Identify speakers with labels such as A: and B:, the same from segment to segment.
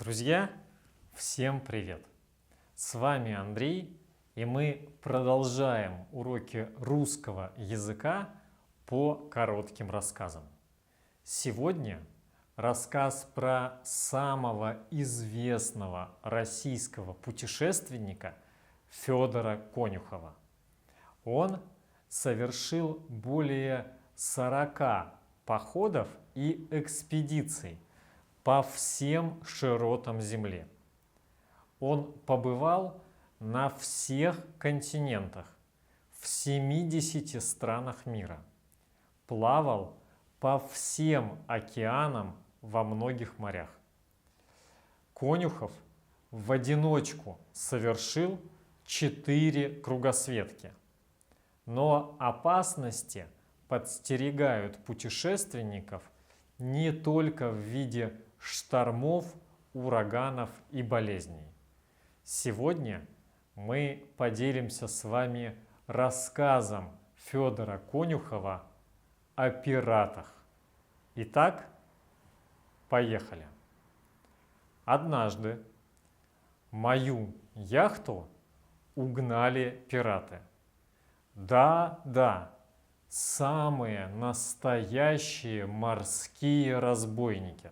A: Друзья, всем привет! С вами Андрей, и мы продолжаем уроки русского языка по коротким рассказам. Сегодня рассказ про самого известного российского путешественника Федора Конюхова. Он совершил более 40 походов и экспедиций по всем широтам Земли. Он побывал на всех континентах, в 70 странах мира, плавал по всем океанам во многих морях. Конюхов в одиночку совершил 4 кругосветки, но опасности подстерегают путешественников не только в виде штормов, ураганов и болезней. Сегодня мы поделимся с вами рассказом Федора Конюхова о пиратах. Итак, поехали. Однажды мою яхту угнали пираты. Да, самые настоящие морские разбойники.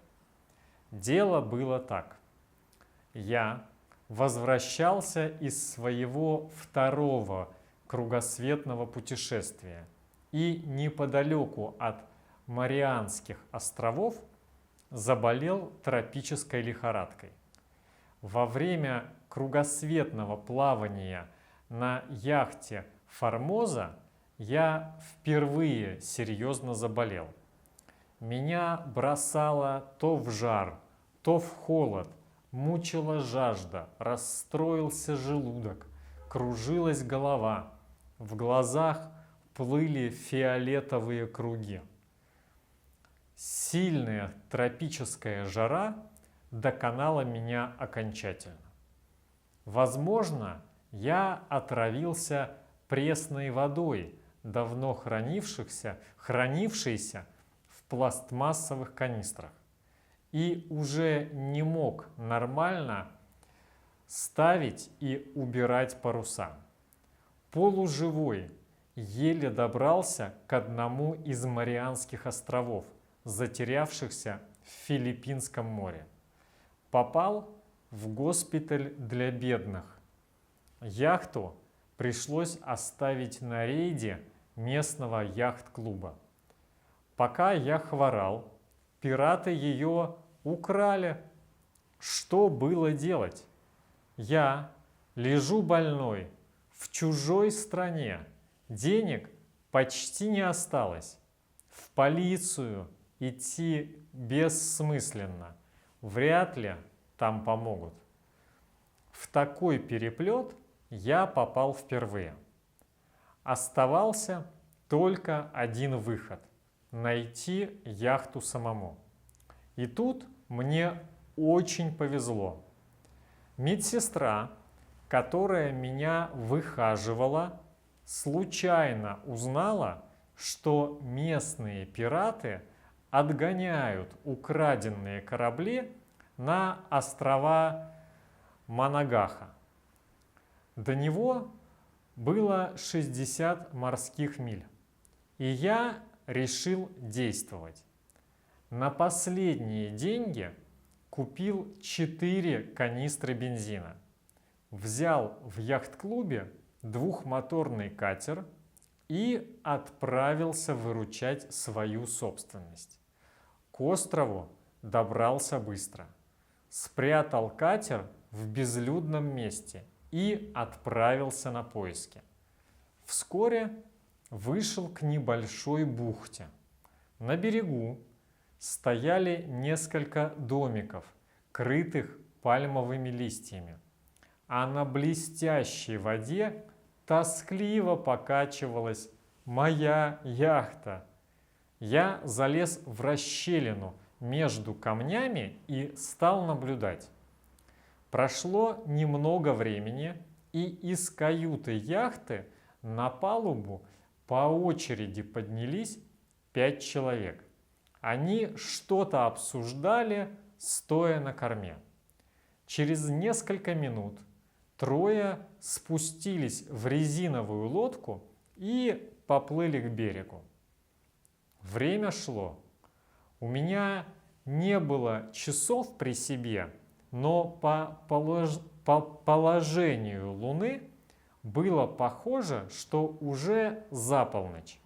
A: Дело было так. Я возвращался из своего второго кругосветного путешествия и неподалеку от Марианских островов заболел тропической лихорадкой. Во время кругосветного плавания на яхте «Формоза» я впервые серьезно заболел. Меня бросало то в жар, то в холод, мучила жажда, расстроился желудок, кружилась голова, в глазах плыли фиолетовые круги. Сильная тропическая жара доконала меня окончательно. Возможно, я отравился пресной водой, давно хранившейся в пластмассовых канистрах, и уже не мог нормально ставить и убирать паруса. Полуживой еле добрался к одному из Марианских островов, затерявшихся в Филиппинском море. Попал в госпиталь для бедных. Яхту пришлось оставить на рейде местного яхт-клуба. Пока я хворал, пираты ее украли. Что было делать? Я лежу больной в чужой стране, денег почти не осталось. В полицию идти бессмысленно, вряд ли там помогут. В такой переплет я попал впервые. Оставался только один выход – найти яхту самому. И тут мне очень повезло. Медсестра, которая меня выхаживала, случайно узнала, что местные пираты отгоняют украденные корабли на острова Манагаха. До него было 60 морских миль, и я решил действовать. На последние деньги купил 4 канистры бензина, взял в яхт-клубе двухмоторный катер и отправился выручать свою собственность. К острову добрался быстро, спрятал катер в безлюдном месте и отправился на поиски. Вскоре вышел к небольшой бухте. На берегу стояли несколько домиков, крытых пальмовыми листьями, а на блестящей воде тоскливо покачивалась моя яхта. Я залез в расщелину между камнями и стал наблюдать. Прошло немного времени, и из каюты яхты на палубу по очереди поднялись 5 человек. Они что-то обсуждали, стоя на корме. Через несколько минут трое спустились в резиновую лодку и поплыли к берегу. Время шло. У меня не было часов при себе, но по положению Луны было похоже, что уже за полночь.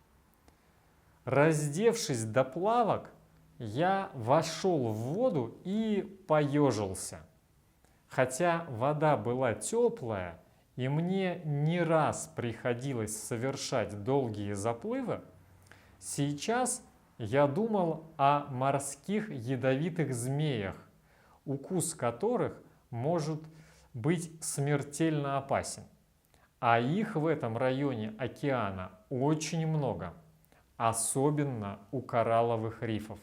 A: Раздевшись до плавок, я вошел в воду и поежился. Хотя вода была теплая, и мне не раз приходилось совершать долгие заплывы, сейчас я думал о морских ядовитых змеях, укус которых может быть смертельно опасен. А их в этом районе океана очень много, особенно у коралловых рифов.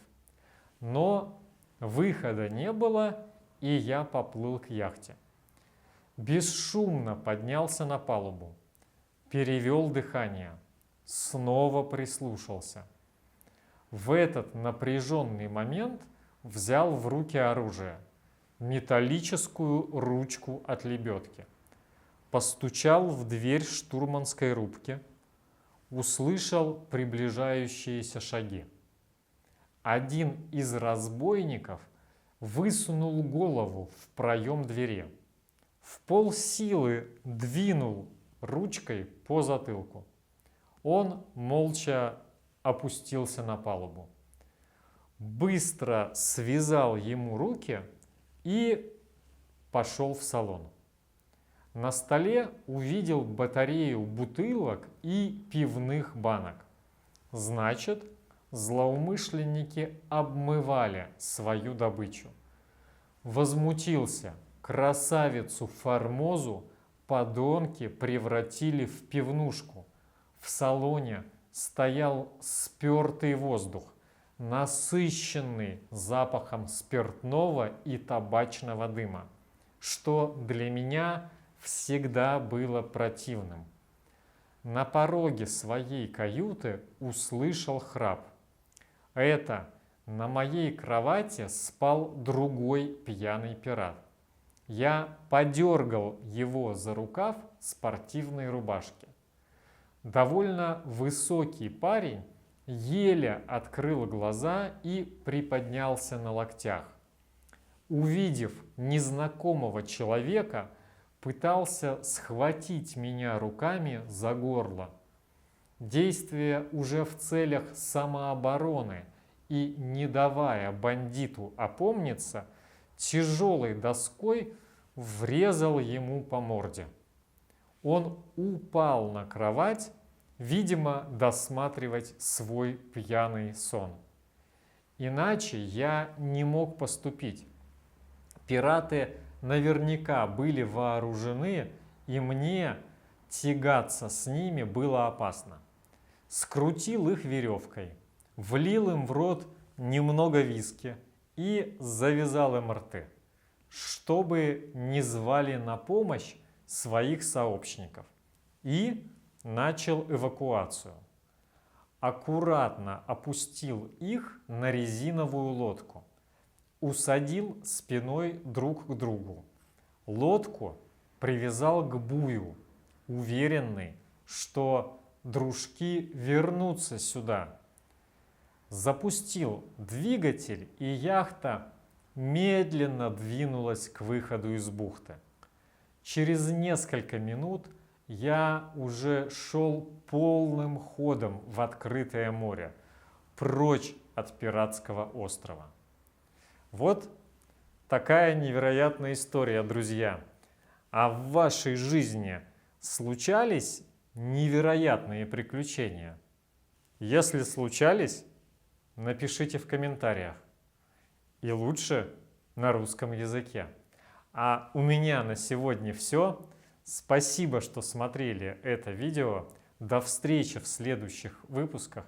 A: Но выхода не было, и я поплыл к яхте. Бесшумно поднялся на палубу, перевел дыхание, снова прислушался. В этот напряженный момент взял в руки оружие, металлическую ручку от лебедки. Постучал в дверь штурманской рубки, услышал приближающиеся шаги. Один из разбойников высунул голову в проем двери, в полсилы двинул ручкой по затылку. Он молча опустился на палубу. Быстро связал ему руки и пошел в салон. На столе увидел батарею бутылок и пивных банок. Значит, злоумышленники обмывали свою добычу. Возмутился. Красавицу Формозу подонки превратили в пивнушку. В салоне стоял спертый воздух, насыщенный запахом спиртного и табачного дыма, что для меня всегда было противным. На пороге своей каюты услышал храп. Это на моей кровати спал другой пьяный пират. Я подергал его за рукав спортивной рубашки. Довольно высокий парень еле открыл глаза и приподнялся на локтях. Увидев незнакомого человека, пытался схватить меня руками за горло. Действие уже в целях самообороны и не давая бандиту опомниться, тяжелой доской врезал ему по морде. Он упал на кровать, видимо, досматривать свой пьяный сон. Иначе я не мог поступить. Пираты наверняка были вооружены, и мне тягаться с ними было опасно. Скрутил их веревкой, влил им в рот немного виски и завязал им рты, чтобы не звали на помощь своих сообщников, и начал эвакуацию. Аккуратно опустил их на резиновую лодку, усадил спиной друг к другу. Лодку привязал к бую, уверенный, что дружки вернутся сюда. Запустил двигатель, и яхта медленно двинулась к выходу из бухты. Через несколько минут я уже шел полным ходом в открытое море, прочь от пиратского острова. Вот такая невероятная история, друзья. А в вашей жизни случались невероятные приключения? Если случались, напишите в комментариях. И лучше на русском языке. А у меня на сегодня все. Спасибо, что смотрели это видео. До встречи в следующих выпусках.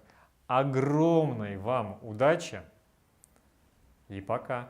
A: Огромной вам удачи и пока!